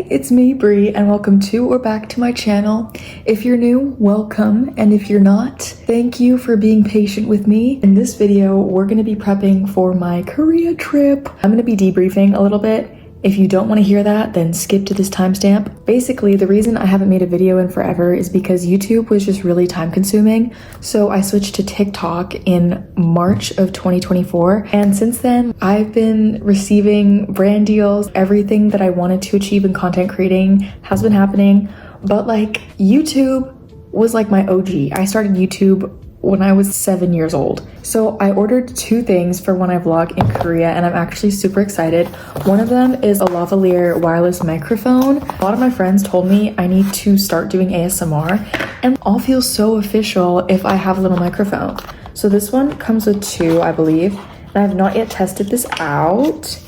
Hey, it's me, Bri, and welcome to or back to my channel. If you're new, welcome, and if you're not, thank you for being patient with me. In this video, we're gonna be prepping for my Korea trip. I'm gonna be debriefing a little bit. If you don't want to hear that, then skip to this timestamp. Basically, the reason I haven't made a video in forever is because YouTube was just really time consuming. So I switched to TikTok in March of 2024. And since then, I've been receiving brand deals. Everything that I wanted to achieve in content creating has been happening. But like YouTube was like my OG. I started YouTube when I was 7 years old. So I ordered two things for when I vlog in Korea, and I'm actually super excited. One of them is a lavalier wireless microphone. A lot of my friends told me I need to start doing ASMR, and I'll feel so official if I have a little microphone. So this one comes with two, I believe, and I have not yet tested this out.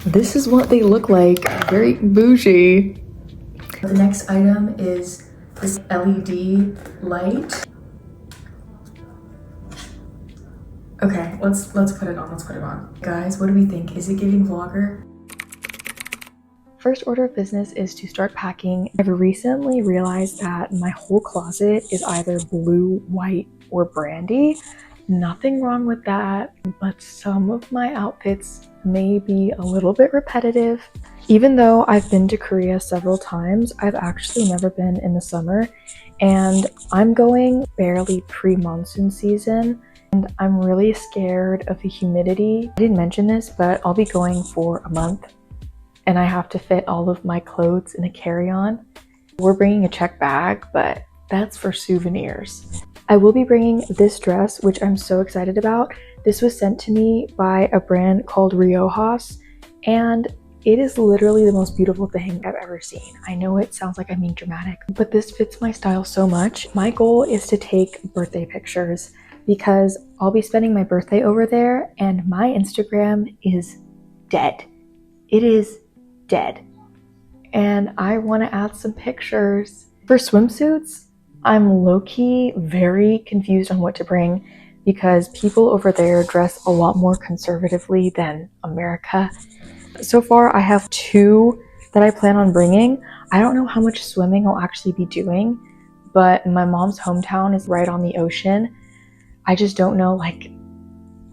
This is what they look like, very bougie. The next item is this LED light. Okay, let's put it on, Guys, what do we think? Is it giving vlogger? First order of business is to start packing. I've recently realized that my whole closet is either blue, white, or brandy. Nothing wrong with that, but some of my outfits may be a little bit repetitive. Even though I've been to Korea several times, I've actually never been in the summer, and I'm going barely pre-monsoon season. And I'm really scared of the humidity. I didn't mention this, but I'll be going for a month and I have to fit all of my clothes in a carry-on. We're bringing a check bag, but that's for souvenirs. I will be bringing this dress, which I'm so excited about. This was sent to me by a brand called Riojas, and it is literally the most beautiful thing I've ever seen. I know it sounds like I'm being dramatic, but this fits my style so much. My goal is to take birthday pictures, because I'll be spending my birthday over there and my Instagram is dead. It is dead. And I want to add some pictures. For swimsuits, I'm low-key very confused on what to bring because people over there dress a lot more conservatively than America. So far, I have two that I plan on bringing. I don't know how much swimming I'll actually be doing, but my mom's hometown is right on the ocean. I just don't know, like,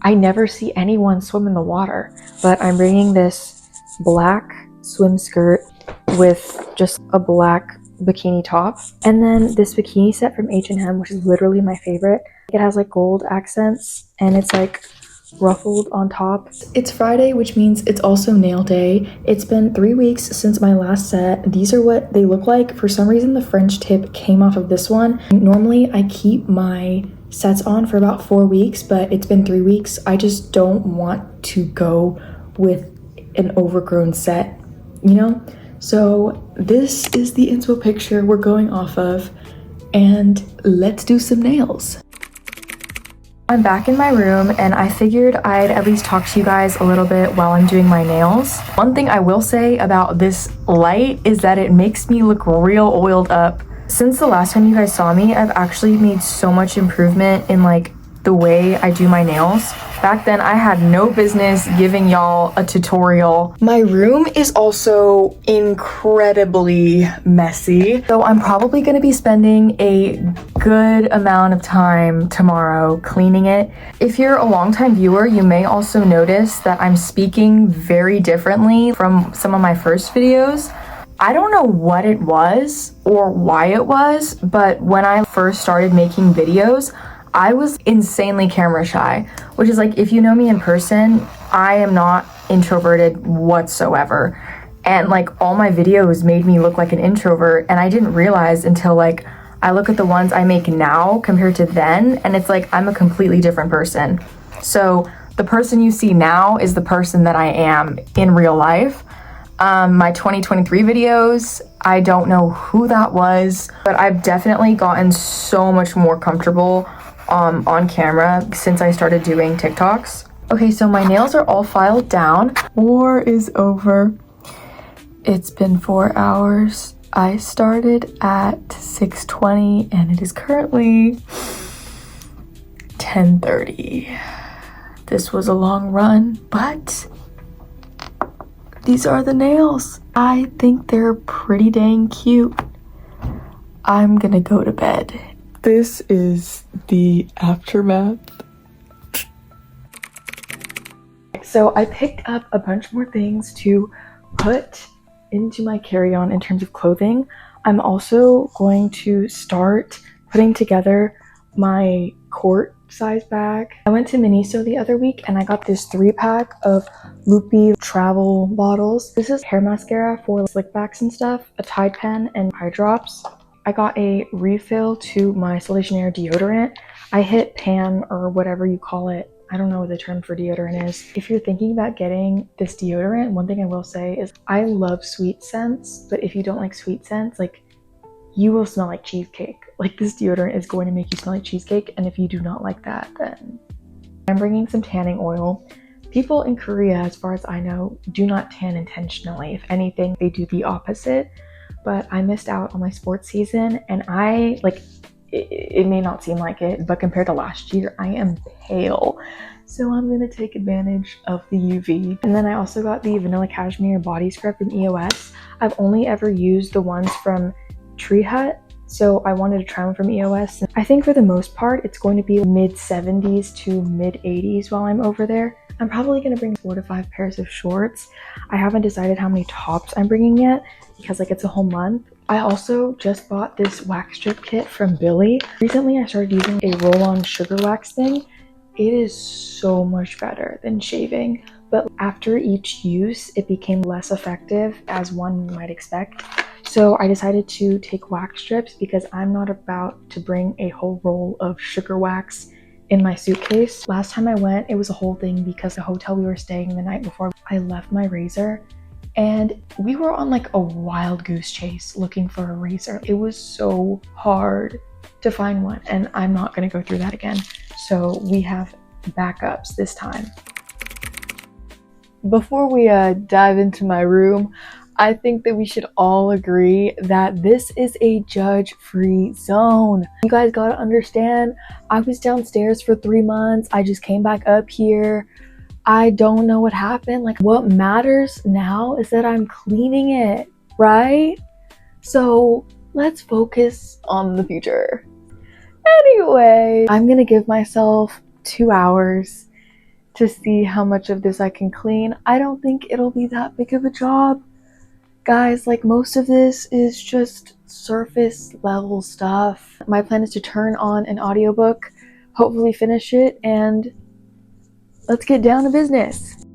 I never see anyone swim in the water, but I'm bringing this black swim skirt with just a black bikini top. And then this bikini set from H&M, which is literally my favorite. It has like gold accents and it's like ruffled on top. It's Friday, which means it's also nail day. It's been 3 weeks since my last set. These are what they look like. For some reason, the French tip came off of this one. Normally, I keep my sets on for about 4 weeks, but it's been 3 weeks. I just don't want to go with an overgrown set, you know? So this is the inspo picture we're going off of, and let's do some nails. I'm back in my room and I figured I'd at least talk to you guys a little bit while I'm doing my nails. One thing I will say about this light is that it makes me look real oiled up. Since the last time you guys saw me, I've actually made so much improvement in like the way I do my nails. Back then, I had no business giving y'all a tutorial. My room is also incredibly messy, so I'm probably gonna be spending a good amount of time tomorrow cleaning it. If you're a longtime viewer, you may also notice that I'm speaking very differently from some of my first videos. I don't know what it was or why it was, but when I first started making videos, I was insanely camera shy, which is like, if you know me in person, I am not introverted whatsoever. And like all my videos made me look like an introvert, and I didn't realize until like I look at the ones I make now compared to then, and it's like I'm a completely different person. So the person you see now is the person that I am in real life. My 2023 videos, I don't know who that was, but I've definitely gotten so much more comfortable on camera since I started doing TikToks. Okay, so my nails are all filed down. War is over. It's been 4 hours. I started at 6:20 and it is currently 10:30. This was a long run, but These are the nails. I think they're pretty dang cute. I'm gonna go to bed. This is the aftermath. So I picked up a bunch more things to put into my carry-on in terms of clothing. I'm also going to start putting together my court size bag. I went to Miniso the other week and I got this 3-pack of loopy travel bottles. This is hair mascara for slick backs and stuff, a Tide pen, and eye drops. I got a refill to my Soleil deodorant. I hit Pam, or whatever you call it. I don't know what the term for deodorant is. If you're thinking about getting this deodorant, one thing I will say is I love sweet scents, but if you don't like sweet scents, like, you will smell like cheesecake. Like, this deodorant is going to make you smell like cheesecake, and if you do not like that, then I'm bringing some tanning oil. People in Korea, as far as I know, do not tan intentionally. If anything, they do the opposite. But I missed out on my sports season, and it may not seem like it, but compared to last year, I am pale. So I'm gonna take advantage of the UV. And then I also got the Vanilla Cashmere Body Scrub from EOS. I've only ever used the ones from Tree Hut, so I wanted to try one from EOS. I think for the most part, it's going to be mid 70s to mid 80s while I'm over there. I'm probably gonna bring 4 to 5 pairs of shorts. I haven't decided how many tops I'm bringing yet because like it's a whole month. I also just bought this wax strip kit from Billy. Recently I started using a roll-on sugar wax thing. It is so much better than shaving, but after each use it became less effective, as one might expect. So I decided to take wax strips because I'm not about to bring a whole roll of sugar wax in my suitcase. Last time I went, it was a whole thing because the hotel we were staying the night before, I left my razor and we were on like a wild goose chase looking for a razor. It was so hard to find one, and I'm not gonna go through that again. So we have backups this time. Before we dive into my room, I think that we should all agree that this is a judge-free zone. You guys gotta understand, I was downstairs for 3 months. I just came back up here. I don't know what happened. Like, what matters now is that I'm cleaning it, right? So let's focus on the future. Anyway, I'm gonna give myself 2 hours to see how much of this I can clean. I don't think it'll be that big of a job. Guys, like, most of this is just surface level stuff. My plan is to turn on an audiobook, hopefully finish it, and let's get down to business.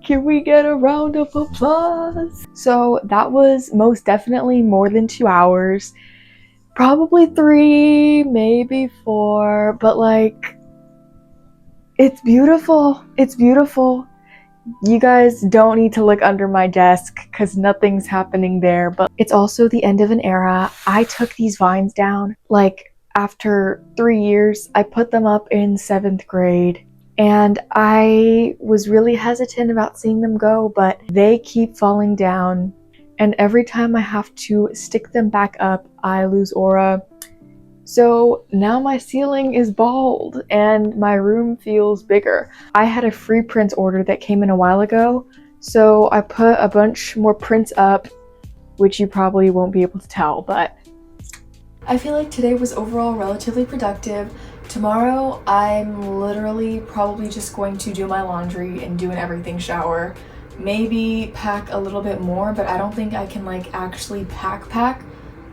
Can we get a round of applause? So that was most definitely more than 2 hours. Probably 3, maybe 4, but like, it's beautiful. It's beautiful. You guys don't need to look under my desk because nothing's happening there, but it's also the end of an era. I took these vines down like after 3 years. I put them up in 7th grade and I was really hesitant about seeing them go, but they keep falling down, and every time I have to stick them back up, I lose aura. So now my ceiling is bald and my room feels bigger. I had a free prints order that came in a while ago, so I put a bunch more prints up, which you probably won't be able to tell, but I feel like today was overall relatively productive. Tomorrow, I'm literally probably just going to do my laundry and do an everything shower. Maybe pack a little bit more, but I don't think I can like actually pack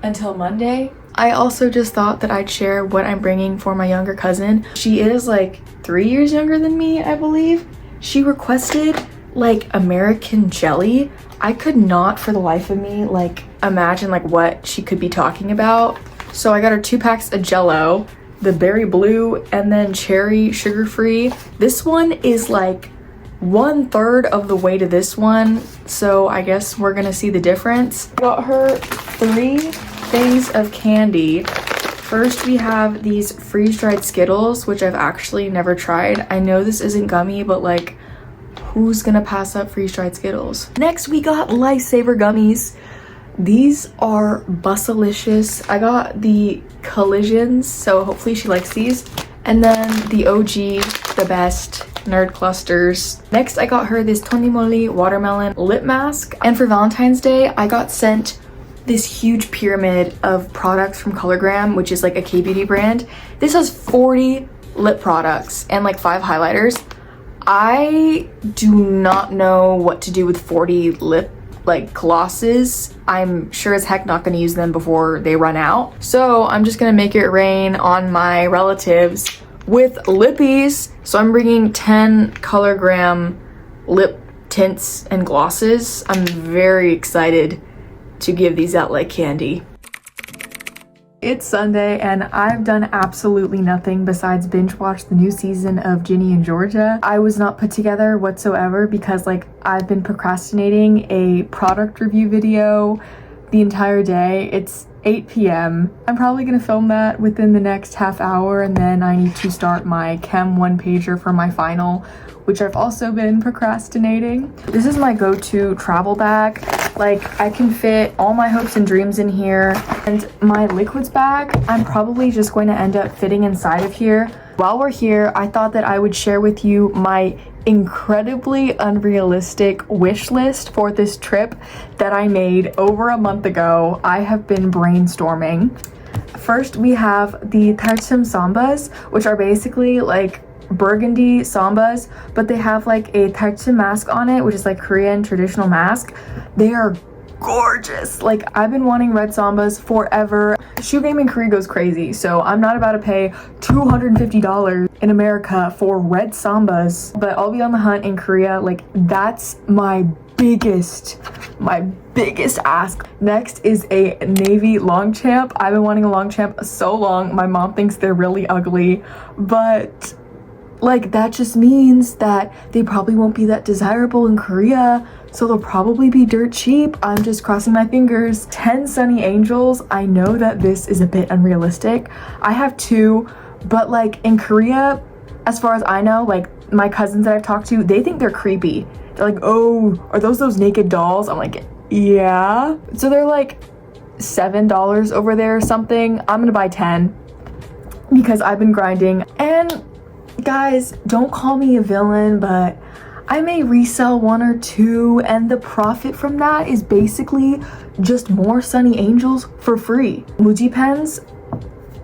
until Monday. I also just thought that I'd share what I'm bringing for my younger cousin. She is like 3 years younger than me, I believe. She requested like American jelly. I could not for the life of me like imagine like what she could be talking about. So I got her 2 packs of Jello, the berry blue and then cherry sugar-free. This one is like 1/3 of the way to this one, so I guess we're gonna see the difference. Got her 3 things of candy. First, we have these freeze-dried Skittles, which I've actually never tried. I know this isn't gummy, but like, who's gonna pass up freeze-dried Skittles? Next, we got Lifesaver gummies. These are bussalicious. I got the Collisions, so hopefully she likes these. And then the OG, the best, nerd clusters. Next, I got her this Tonimoli watermelon lip mask. And for Valentine's Day, I got sent this huge pyramid of products from ColorGram, which is like a K-beauty brand. This has 40 lip products and like 5 highlighters. I do not know what to do with 40 lip like glosses. I'm sure as heck not gonna use them before they run out. So I'm just gonna make it rain on my relatives with lippies. So I'm bringing 10 ColorGram lip tints and glosses. I'm very excited to give these out like candy. It's Sunday and I've done absolutely nothing besides binge watch the new season of Ginny and Georgia. I was not put together whatsoever because like I've been procrastinating a product review video the entire day. It's 8 p.m. I'm probably gonna film that within the next half hour, and then I need to start my Chem 1-pager for my final, which I've also been procrastinating. This is my go-to travel bag. Like, I can fit all my hopes and dreams in here. And my liquids bag, I'm probably just going to end up fitting inside of here. While we're here, I thought that I would share with you my incredibly unrealistic wish list for this trip that I made over a month ago. I have been brainstorming. First, we have the Tarchim Sambas, which are basically like burgundy sambas, but they have like a tarchim mask on it, which is like Korean traditional mask. They are gorgeous. Like, I've been wanting red sambas forever. Shoe game in Korea goes crazy, so I'm not about to pay $250 in America for red sambas, but I'll be on the hunt in Korea. Like, that's my biggest ask. Next is a navy Longchamp. I've been wanting a Longchamp so long. My mom thinks they're really ugly, but like, that just means that they probably won't be that desirable in Korea, so they'll probably be dirt cheap. I'm just crossing my fingers. 10 Sunny Angels. I know that this is a bit unrealistic. I have 2, but like in Korea, as far as I know, like my cousins that I've talked to, they think they're creepy. They're like, oh, are those naked dolls? I'm like, yeah. So they're like $7 over there or something. I'm gonna buy 10 because I've been grinding. And guys, don't call me a villain, but I may resell 1 or 2, and the profit from that is basically just more Sunny Angels for free. Muji pens,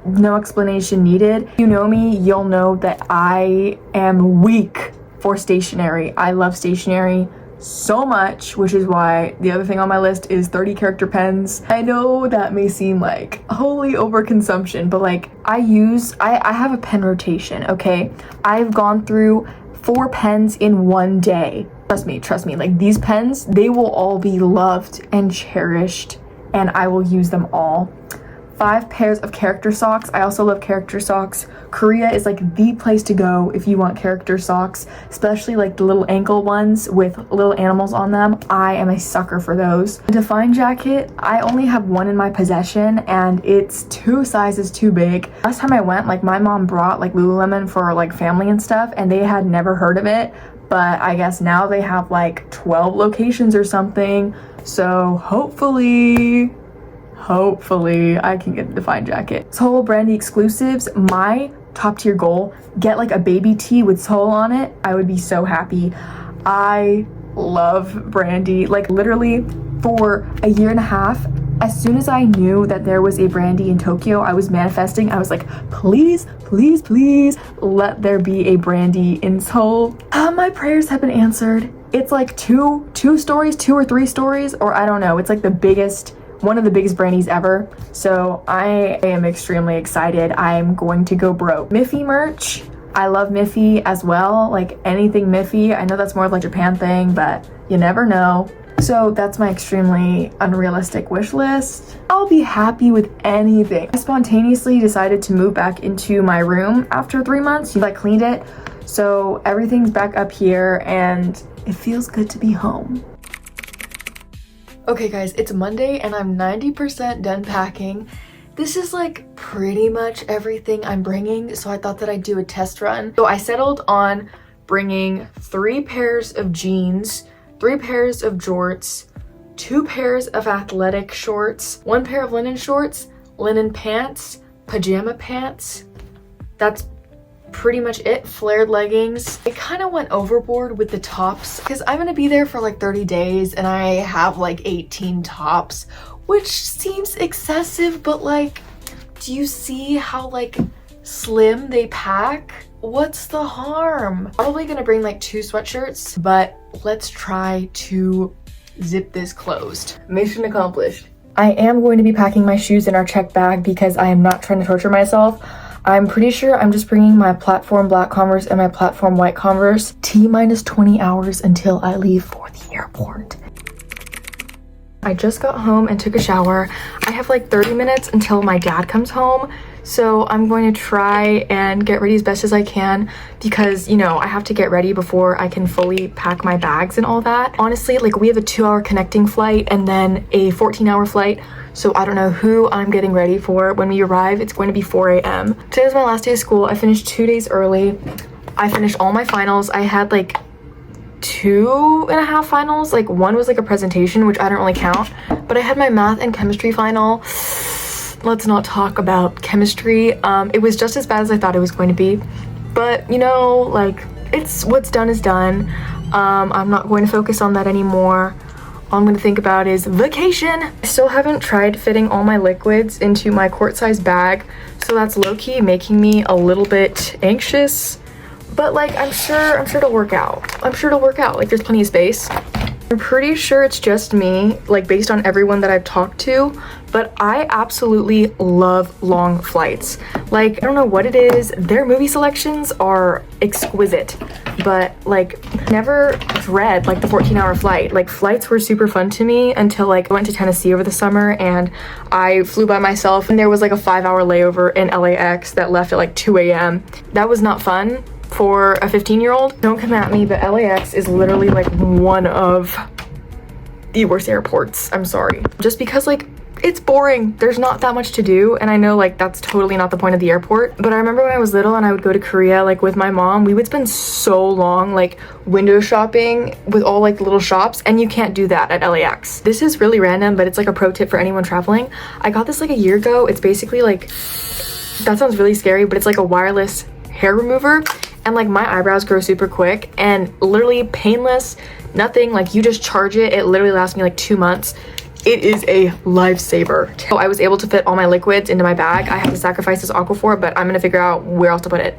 no explanation needed. You know me, you'll know that I am weak for stationery. I love stationery so much, which is why the other thing on my list is 30 character pens. I know that may seem like holy overconsumption, but like I have a pen rotation, okay? I've gone through 4 pens in one day. Trust me, like these pens, they will all be loved and cherished, and I will use them all. 5 pairs of character socks. I also love character socks. Korea is like the place to go if you want character socks, especially like the little ankle ones with little animals on them. I am a sucker for those. The Define jacket, I only have 1 in my possession, and it's 2 sizes too big. Last time I went, like my mom brought like Lululemon for like family and stuff, and they had never heard of it, but I guess now they have like 12 locations or something. So hopefully I can get the Define jacket. Seoul Brandy exclusives. My top tier goal, get like a baby tee with Seoul on it. I would be so happy. I love Brandy. Like literally for a year and a half, as soon as I knew that there was a Brandy in Tokyo, I was manifesting. I was like, please let there be a Brandy in Seoul. My prayers have been answered. It's like two stories, 2 or 3 stories, or I don't know. It's like one of the biggest Brandies ever. So I am extremely excited. I'm going to go broke. Miffy merch. I love Miffy as well. Like anything Miffy. I know that's more of like a Japan thing, but you never know. So that's my extremely unrealistic wish list. I'll be happy with anything. I spontaneously decided to move back into my room after 3 months. You like cleaned it. So everything's back up here and it feels good to be home. Okay guys, it's Monday and I'm 90% done packing. This is like pretty much everything I'm bringing, so I thought that I'd do a test run. So I settled on bringing 3 pairs of jeans, 3 pairs of jorts, 2 pairs of athletic shorts, 1 pair of linen shorts, linen pants, pajama pants. That's pretty much it. Flared leggings. I kind of went overboard with the tops because I'm gonna be there for like 30 days and I have like 18 tops, which seems excessive, but like, do you see how like slim they pack? What's the harm? Probably gonna bring like 2 sweatshirts, but let's try to zip this closed. Mission accomplished. I am going to be packing my shoes in our checked bag because I am not trying to torture myself. I'm pretty sure I'm just bringing my platform black Converse and my platform white Converse. T-minus 20 hours until I leave for the airport. I just got home and took a shower. I have like 30 minutes until my dad comes home. So I'm going to try and get ready as best as I can because, you know, I have to get ready before I can fully pack my bags and all that. Honestly, like we have a 2-hour connecting flight and then a 14-hour flight. So I don't know who I'm getting ready for. When we arrive, it's going to be 4 a.m. Today was my last day of school. I finished 2 days early. I finished all my finals. I had like 2.5 finals. Like one was like a presentation, which I don't really count, but I had my math and chemistry final. Let's not talk about chemistry. It was just as bad as I thought it was going to be, but you know, like it's what's done is done. I'm not going to focus on that anymore. All I'm going to think about is vacation. I still haven't tried fitting all my liquids into my quart-sized bag, so that's low-key making me a little bit anxious, but like I'm sure it'll work out. I'm sure it'll work out. Like there's plenty of space. I'm pretty sure it's just me, like based on everyone that I've talked to, but I absolutely love long flights. Like, I don't know what it is, their movie selections are exquisite, but like never dread like the 14-hour flight. Like flights were super fun to me until like I went to Tennessee over the summer and I flew by myself and there was like a 5-hour layover in LAX that left at like 2 a.m. That was not fun for a 15-year-old. Don't come at me, but LAX is literally like one of the worst airports. I'm sorry. Just because like it's boring. There's not that much to do, and I know like that's totally not the point of the airport, but I remember when I was little and I would go to Korea like with my mom, we would spend so long like window shopping with all like little shops, and you can't do that at LAX. This is really random, but it's like a pro tip for anyone traveling. I got this like a year ago. It's basically like, that sounds really scary, but it's like a wireless hair remover, and like my eyebrows grow super quick and literally painless, nothing. Like you just charge it. It literally lasts me like 2 months. It is a lifesaver. So I was able to fit all my liquids into my bag. I have to sacrifice this Aquaphor, but I'm gonna figure out where else to put it.